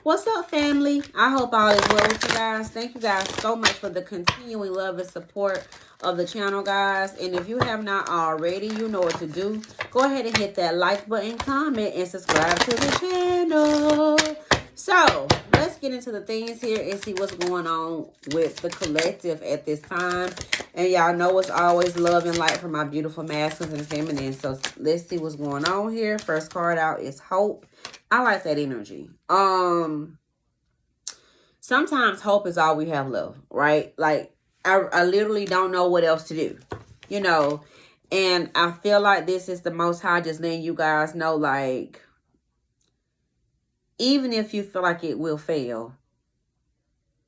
What's up, family? I hope all is well with you guys. Thank you guys so much for the continuing love and support of the channel, guys. And if you have not already, you know what to do. Go ahead and hit that like button, comment, and subscribe to the channel. So, let's get into the things here and see what's going on with the collective at this time. And y'all know it's always love and light for my beautiful masculines and feminines. So, let's see what's going on here. First card out is Hope. I like that energy. Sometimes hope is all we have left, right? Like I literally don't know what else to do, you know. And I feel like this is the Most High just letting you guys know, like, even if you feel like it will fail,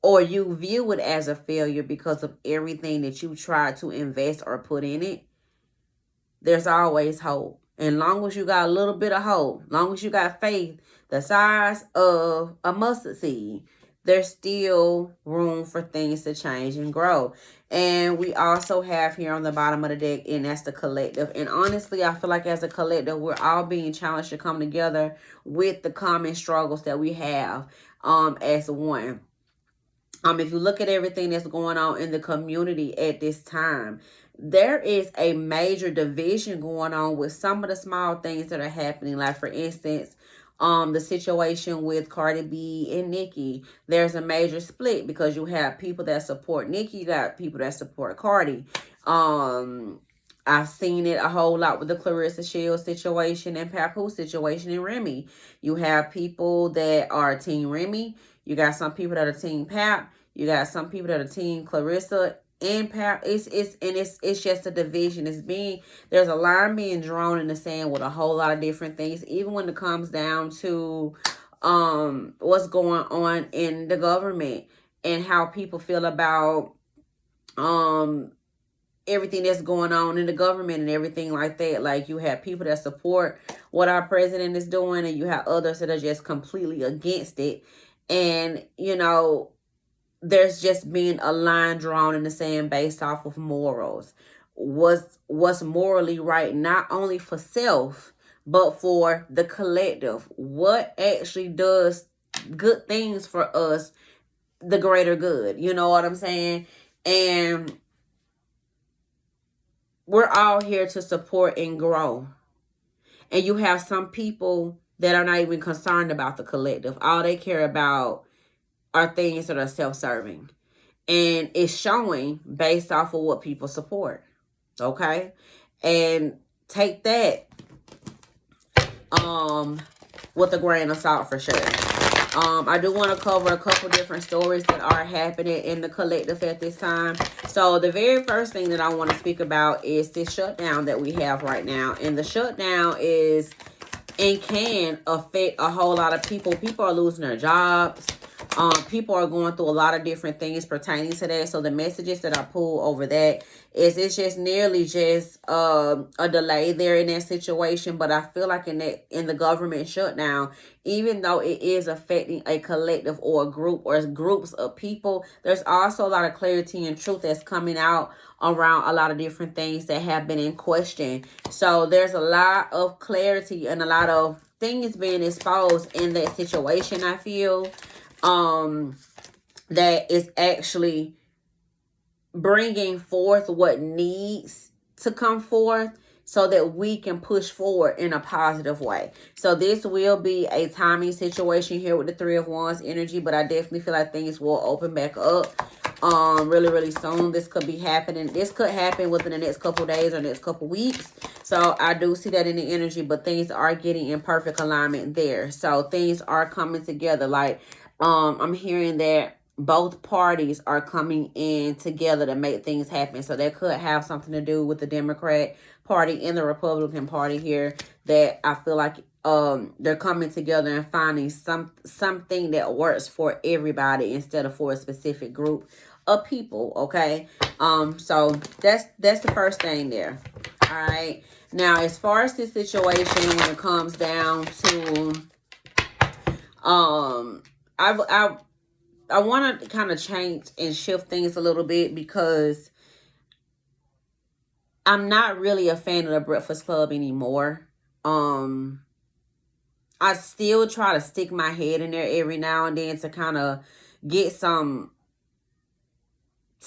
or you view it as a failure because of everything that you tried to invest or put in it, there's always hope. And long as you got a little bit of hope, long as you got faith the size of a mustard seed, there's still room for things to change and grow. And we also have here on the bottom of the deck, and that's the collective. And honestly, I feel like as a collective, we're all being challenged to come together with the common struggles that we have as one. If you look at everything that's going on in the community at this time, there is a major division going on with some of the small things that are happening. Like, for instance, the situation with Cardi B and Nicki. There's a major split because you have people that support Nicki, you got people that support Cardi. I've seen it a whole lot with the Clarissa Shields situation and Papoose situation and Remy. You have people that are Team Remy. You got some people that are Team Pap. You got some people that are Team Clarissa and Pap. It's just a division. There's a line being drawn in the sand with a whole lot of different things. Even when it comes down to what's going on in the government and how people feel about everything that's going on in the government and everything like that. Like, you have people that support what our president is doing, and you have others that are just completely against it. And, you know, there's just been a line drawn in the sand based off of morals. What's morally right, not only for self, but for the collective. What actually does good things for us, the greater good. You know what I'm saying? And we're all here to support and grow. And you have some people that are not even concerned about the collective. All they care about are things that are self-serving. And it's showing based off of what people support. Okay? And take that with a grain of salt for sure. I do want to cover a couple different stories that are happening in the collective at this time. So the very first thing that I want to speak about is this shutdown that we have right now. And the shutdown is and can affect a whole lot of people. People are losing their jobs. People are going through a lot of different things pertaining to that. So the messages that I pull over that is it's just nearly just a delay there in that situation. But I feel like in the government shutdown, even though it is affecting a collective or a group or groups of people, there's also a lot of clarity and truth that's coming out around a lot of different things that have been in question. So there's a lot of clarity and a lot of things being exposed in that situation, I feel. That is actually bringing forth what needs to come forth so that we can push forward in a positive way. So this will be a timing situation here with the Three of Wands energy, but I definitely feel like things will open back up really soon. This could be happening. This could happen within the next couple days or next couple weeks. So I do see that in the energy, but things are getting in perfect alignment there. So things are coming together. Like, I'm hearing that both parties are coming in together to make things happen. So that could have something to do with the Democrat Party and the Republican Party here, that I feel like they're coming together and finding something that works for everybody instead of for a specific group of people. Okay. So that's the first thing there. All right. Now, as far as this situation, when it comes down to I want to kind of change and shift things a little bit, because I'm not really a fan of the Breakfast Club anymore. I still try to stick my head in there every now and then to kind of get some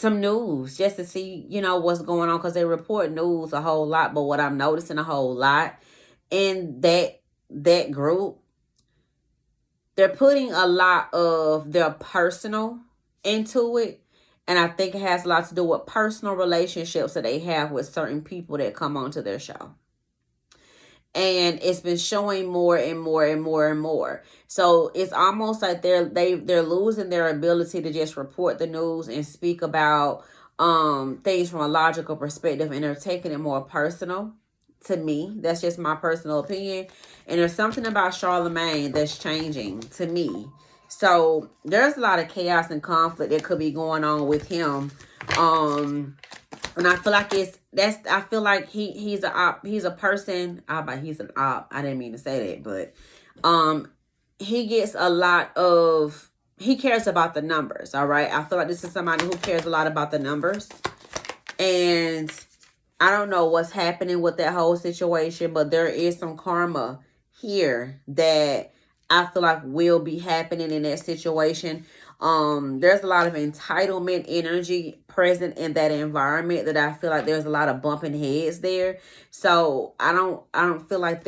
news just to see, what's going on, because they report news a whole lot. But what I'm noticing a whole lot in that group, they're putting a lot of their personal into it. And I think it has a lot to do with personal relationships that they have with certain people that come onto their show. And it's been showing more and more and more and more. So it's almost like they're losing their ability to just report the news and speak about things from a logical perspective, and they're taking it more personal. To me, that's just my personal opinion. And there's something about Charlemagne that's changing to me. So there's a lot of chaos and conflict that could be going on with him. And I feel like I feel like he's a op, he's a person. He's an op. I didn't mean to say that, but he gets a lot of, he cares about the numbers. All right. I feel like this is somebody who cares a lot about the numbers. And I don't know what's happening with that whole situation, but there is some karma here that I feel like will be happening in that situation. There's a lot of entitlement energy present in that environment that I feel like there's a lot of bumping heads there. So I don't feel like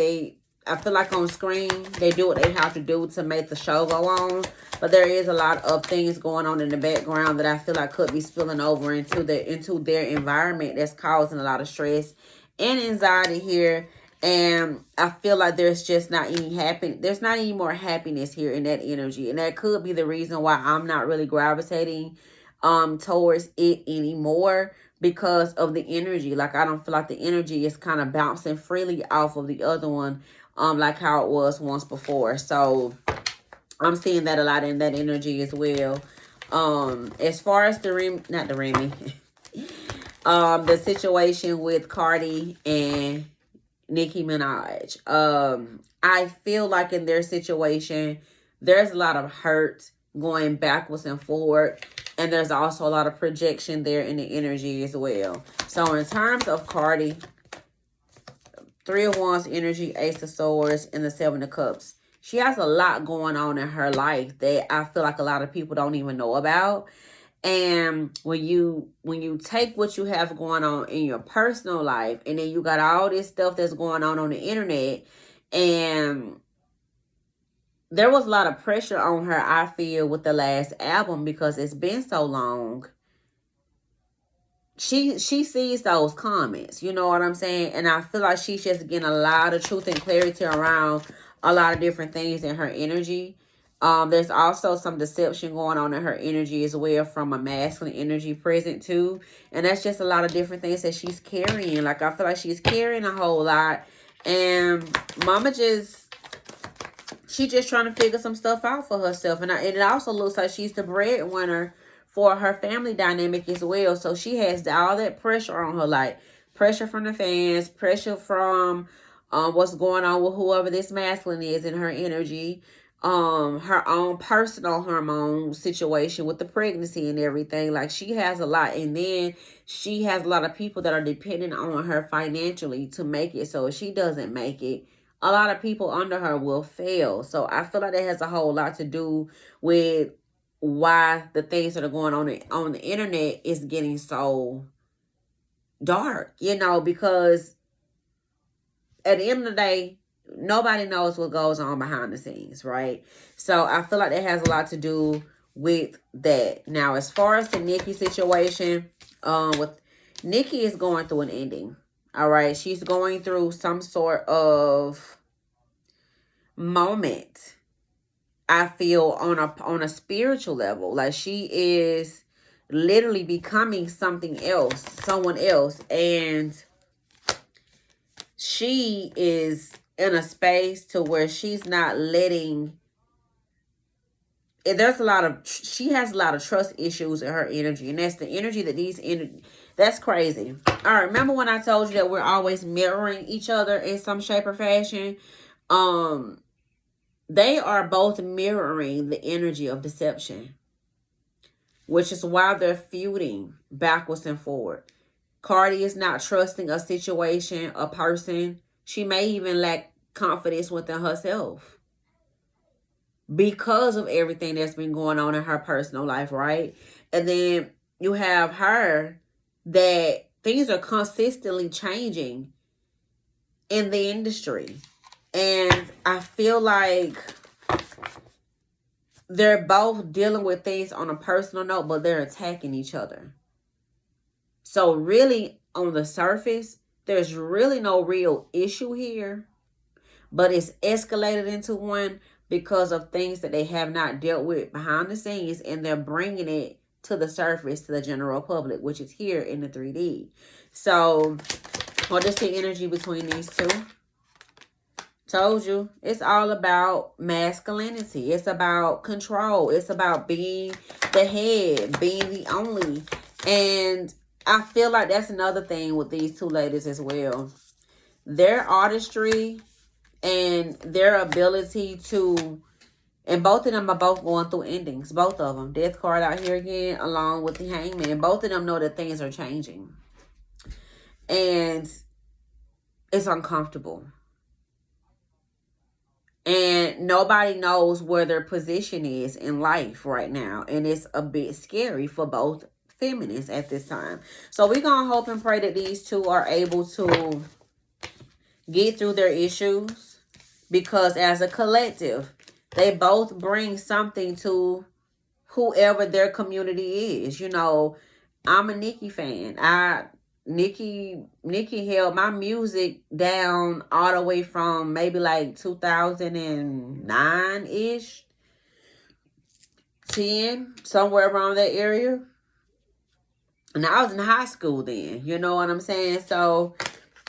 I feel like on screen they do what they have to do to make the show go on, but there is a lot of things going on in the background that I feel like could be spilling over into their environment that's causing a lot of stress and anxiety here. And I feel like there's just not any there's not any more happiness here in that energy. And that could be the reason why I'm not really gravitating towards it anymore, because of the energy. Like, I don't feel like the energy is kind of bouncing freely off of the other one, like how it was once before. So I'm seeing that a lot in that energy as well. As far as the situation with Cardi and Nicki Minaj. I feel like in their situation, there's a lot of hurt going backwards and forward. And there's also a lot of projection there in the energy as well. So in terms of Cardi, 3 of Wands energy, Ace of Swords, and the 7 of Cups. She has a lot going on in her life that I feel like a lot of people don't even know about. And when you take what you have going on in your personal life, and then you got all this stuff that's going on the internet, and there was a lot of pressure on her, I feel, with the last album, because it's been so long. She sees those comments, you know what I'm saying? And I feel like she's just getting a lot of truth and clarity around a lot of different things in her energy. There's also some deception going on in her energy as well, from a masculine energy present too. And that's just a lot of different things that she's carrying. Like, I feel like she's carrying a whole lot. And mama she just trying to figure some stuff out for herself. And it also looks like she's the breadwinner for her family dynamic as well. So she has all that pressure on her, like pressure from the fans, pressure from what's going on with whoever this masculine is in her energy, her own personal hormone situation with the pregnancy and everything. Like, she has a lot. And then she has a lot of people that are dependent on her financially to make it. So if she doesn't make it, a lot of people under her will fail. So I feel like that has a whole lot to do with why the things that are going on the internet is getting so dark, because at the end of the day, nobody knows what goes on behind the scenes, right? So I feel like that has a lot to do with that. Now, as far as the Nicki situation, with Nicki is going through an ending. All right, she's going through some sort of moment, I feel, on a spiritual level. Like, she is literally becoming something else, someone else. And she is in a space to where she's not letting, she has a lot of trust issues in her energy. And that's the energy that that's crazy. All right, remember when I told you that we're always mirroring each other in some shape or fashion? They are both mirroring the energy of deception, which is why they're feuding backwards and forward. Cardi is not trusting a situation, a person. She may even lack confidence within herself. because of everything that's been going on in her personal life, right? And then you have her that things are consistently changing in the industry. And I feel like they're both dealing with things on a personal note, but they're attacking each other. So really, on the surface, there's really no real issue here, but it's escalated into one because of things that they have not dealt with behind the scenes, and they're bringing it to the surface to the general public, which is here in the 3D. So, what is the energy between these two? Told you, it's all about masculinity. It's about control. It's about being the head, being the only. And I feel like that's another thing with these two ladies as well. Their artistry and their ability to, and both of them are both going through endings. Both of them. Death card out here again, along with the Hangman. Both of them know that things are changing. And it's uncomfortable. And nobody knows where their position is in life right now. And it's a bit scary for both feminists at this time. So we're going to hope and pray that these two are able to get through their issues. Because as a collective, they both bring something to whoever their community is. You know, I'm a Nicki fan. Nicki held my music down all the way from maybe like 2009-ish, 10, somewhere around that area. And I was in high school then, you know what I'm saying? So,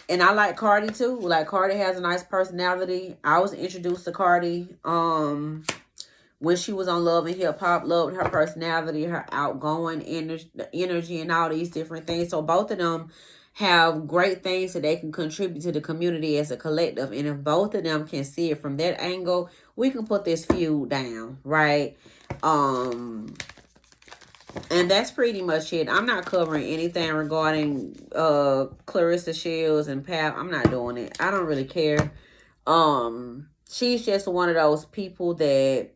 and I like Cardi too. Like, Cardi has a nice personality. I was introduced to Cardi when she was on Love and Hip Hop. Loved her personality, her outgoing energy, and all these different things. So both of them have great things that they can contribute to the community as a collective. And if both of them can see it from that angle, we can put this feud down, right? And that's pretty much it. I'm not covering anything regarding Clarissa Shields and Pap. I'm not doing it. I don't really care. She's just one of those people that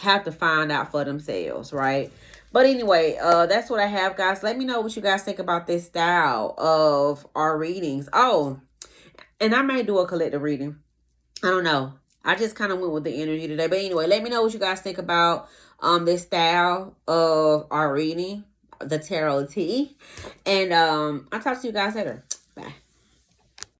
have to find out for themselves, right? But anyway, that's what I have, guys. Let me know what you guys think about this style of our readings. Oh, and I may do a collective reading. I don't know. I just kind of went with the energy today. But anyway, let me know what you guys think about this style of our reading, the tarot tea. And I'll talk to you guys later. Bye.